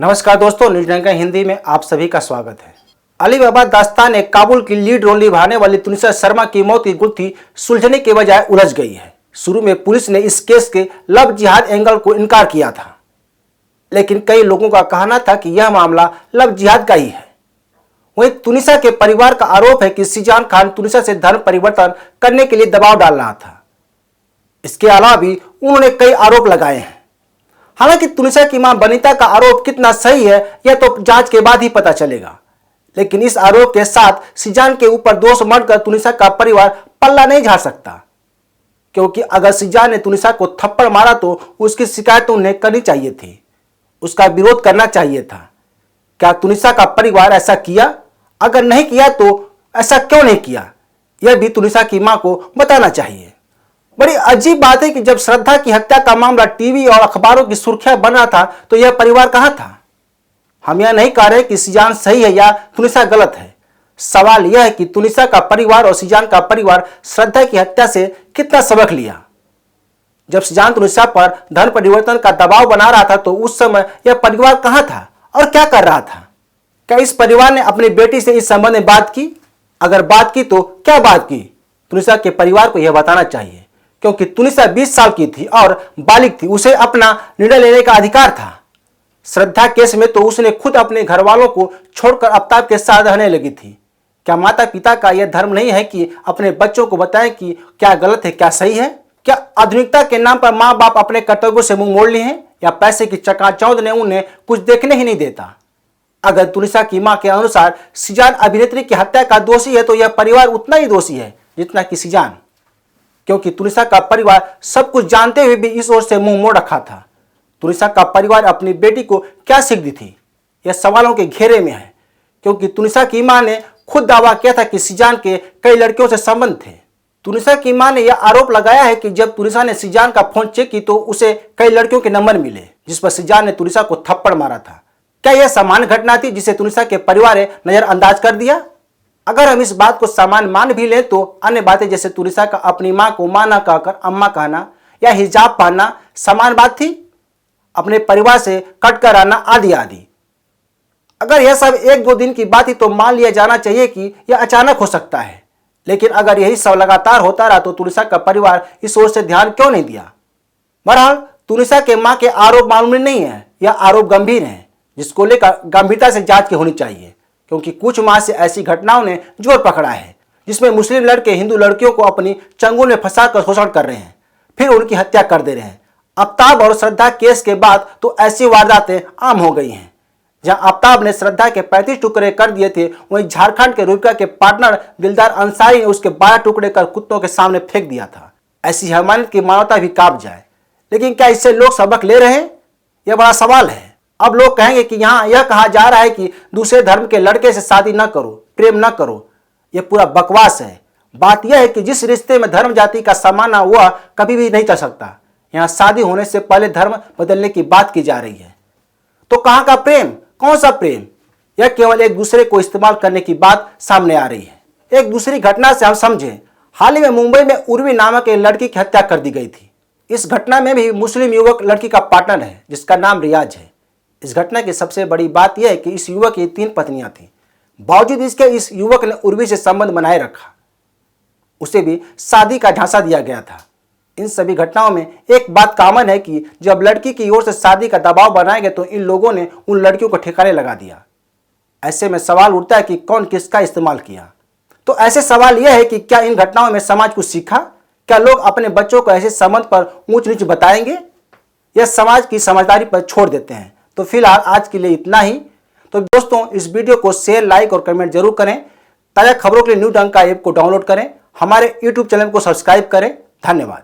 नमस्कार दोस्तों, न्यूज डंका हिंदी में आप सभी का स्वागत है। अली बाबा दास्तान ने काबुल की लीड रोल निभाने वाली तुनिसा शर्मा की मौत की गुत्थी सुलझने के बजाय उलझ गई है। शुरू में पुलिस ने इस केस के लव जिहाद एंगल को इनकार किया था, लेकिन कई लोगों का कहना था कि यह मामला लव जिहाद का ही है। वहीं तुनिसा के परिवार का आरोप है कि सिजान खान तुनिसा से धर्म परिवर्तन करने के लिए दबाव डाल रहा था। इसके अलावा भी उन्होंने कई आरोप लगाए हैं। हालांकि तुनिसा की मां बनीता का आरोप कितना सही है यह तो जांच के बाद ही पता चलेगा, लेकिन इस आरोप के साथ सिजान के ऊपर दोष मढ़कर तुनिसा का परिवार पल्ला नहीं झाड़ सकता, क्योंकि अगर सिजान ने तुनिसा को थप्पड़ मारा तो उसकी शिकायत तो उन्हें करनी चाहिए थी, उसका विरोध करना चाहिए था। क्या तुनिसा का परिवार ऐसा किया? अगर नहीं किया तो ऐसा क्यों नहीं किया, यह भी तुनिसा की मां को बताना चाहिए। बड़ी अजीब बात है कि जब श्रद्धा की हत्या का मामला टीवी और अखबारों की सुर्खियां बन रहा था तो यह परिवार कहां था? हम यह नहीं कह रहे कि सिजान सही है या तुनिसा गलत है। सवाल यह है कि तुनिसा का परिवार और सिजान का परिवार श्रद्धा की हत्या से कितना सबक लिया। जब सिजान तुनिसा पर धर्म परिवर्तन का दबाव बना रहा था तो उस समय यह परिवार कहां था और क्या कर रहा था? क्या इस परिवार ने अपनी बेटी से इस संबंध में बात की? अगर बात की तो क्या बात की? तुनिसा के परिवार को यह बताना चाहिए, क्योंकि तुनिसा 20 साल की थी और बालिग थी, उसे अपना निर्णय लेने का अधिकार था। श्रद्धा केस में तो उसने खुद अपने घर वालों को छोड़कर आफ्ताब के साथ रहने लगी थी। क्या माता पिता का यह धर्म नहीं है कि अपने बच्चों को बताएं कि क्या गलत है क्या सही है? क्या आधुनिकता के नाम पर माँ बाप अपने कर्तव्यों से मुंह मोड़ लिए हैं, या पैसे की चकाचौंध ने उन्हें कुछ देखने ही नहीं देता? अगर तुनिसा की मां के अनुसार सिजान अभिनेत्री की हत्या का दोषी है तो यह परिवार उतना ही दोषी है जितना कि सिजान, क्योंकि तुनिसा का परिवार सब कुछ जानते हुए भी इस ओर से मुंह मोड़ रखा था। तुनिसा का परिवार अपनी बेटी को क्या सीख दी थी, यह सवालों के घेरे में है, क्योंकि तुनिसा की मां ने खुद दावा किया था कि सिजान के कई लड़कियों से संबंध थे। तुनिसा की मां ने यह आरोप लगाया है कि जब तुनिसा ने सिजान का फोन चेक की तो उसे कई लड़कियों के नंबर मिले जिस पर सिजान ने तुनिसा को थप्पड़ मारा था। क्या यह सामान्य घटना थी जिसे तुनिसा के परिवार ने नजरअंदाज कर दिया? अगर हम इस बात को सामान्य मान भी लें तो अन्य बातें जैसे तुनिसा का अपनी मां को मां ना कहकर अम्मा कहना या हिजाब पहनना समान बात थी, अपने परिवार से कटकर आना आदि आदि। अगर यह सब एक दो दिन की बात ही तो मान लिया जाना चाहिए कि यह अचानक हो सकता है, लेकिन अगर यही सब लगातार होता रहा तो तुनिसा का परिवार इस ओर से ध्यान क्यों नहीं दिया? बहरहाल तुनिसा के मां के आरोप मामूली नहीं है, यह आरोप गंभीर है, जिसको लेकर गंभीरता से जांच की होनी चाहिए, क्योंकि कुछ माह से ऐसी घटनाओं ने जोर पकड़ा है जिसमें मुस्लिम लड़के हिंदू लड़कियों को अपनी चंगुल में फंसाकर शोषण कर रहे हैं, फिर उनकी हत्या कर दे रहे हैं। आफ्ताब और श्रद्धा केस के बाद तो ऐसी वारदातें आम हो गई हैं। जहां आफ्ताब ने श्रद्धा के 35 टुकड़े कर दिए थे, वहीं झारखंड के रूपका के पार्टनर दिलदार अंसारी ने उसके 12 टुकड़े कर कुत्तों के सामने फेंक दिया था। ऐसी हैवानियत की मानवता भी कांप जाए। लेकिन क्या इससे लोग सबक ले रहे हैं? यह बड़ा सवाल है। अब लोग कहेंगे कि यहाँ यह कहा जा रहा है कि दूसरे धर्म के लड़के से शादी न करो, प्रेम न करो। यह पूरा बकवास है। बात यह है कि जिस रिश्ते में धर्म जाति का सामान हुआ कभी भी नहीं चल सकता। यहाँ शादी होने से पहले धर्म बदलने की बात की जा रही है। तो कहाँ का प्रेम? कौन सा प्रेम? यह केवल एक दूसरे को इस्तेमाल करने की बात सामने आ रही है। एक दूसरी घटना से हम समझें। हाल ही में मुंबई में उर्वी नामक एक लड़की की हत्या कर दी गई थी। इस घटना में भी मुस्लिम युवक लड़की का पार्टनर है जिसका नाम रियाज है। इस घटना की सबसे बड़ी बात यह है कि इस युवक की 3 पत्नियां थीं। बावजूद इसके इस युवक ने उर्वी से संबंध बनाए रखा। उसे भी शादी का झांसा दिया गया था। इन सभी घटनाओं में एक बात कॉमन है कि जब लड़की की ओर से शादी का दबाव बनाया गया तो इन लोगों ने उन लड़कियों को ठिकाने लगा दिया। ऐसे में सवाल उठता है कि कौन किसका इस्तेमाल किया। तो ऐसे सवाल यह है कि क्या इन घटनाओं में समाज कुछ सीखा? क्या लोग अपने बच्चों को ऐसे संबंध पर ऊंच नीच बताएंगे या समाज की समझदारी पर छोड़ देते हैं? तो फिलहाल आज के लिए इतना ही। तो दोस्तों, इस वीडियो को शेयर, लाइक और कमेंट जरूर करें। ताज़ा खबरों के लिए न्यूज डंका ऐप को डाउनलोड करें। हमारे यूट्यूब चैनल को सब्सक्राइब करें। धन्यवाद।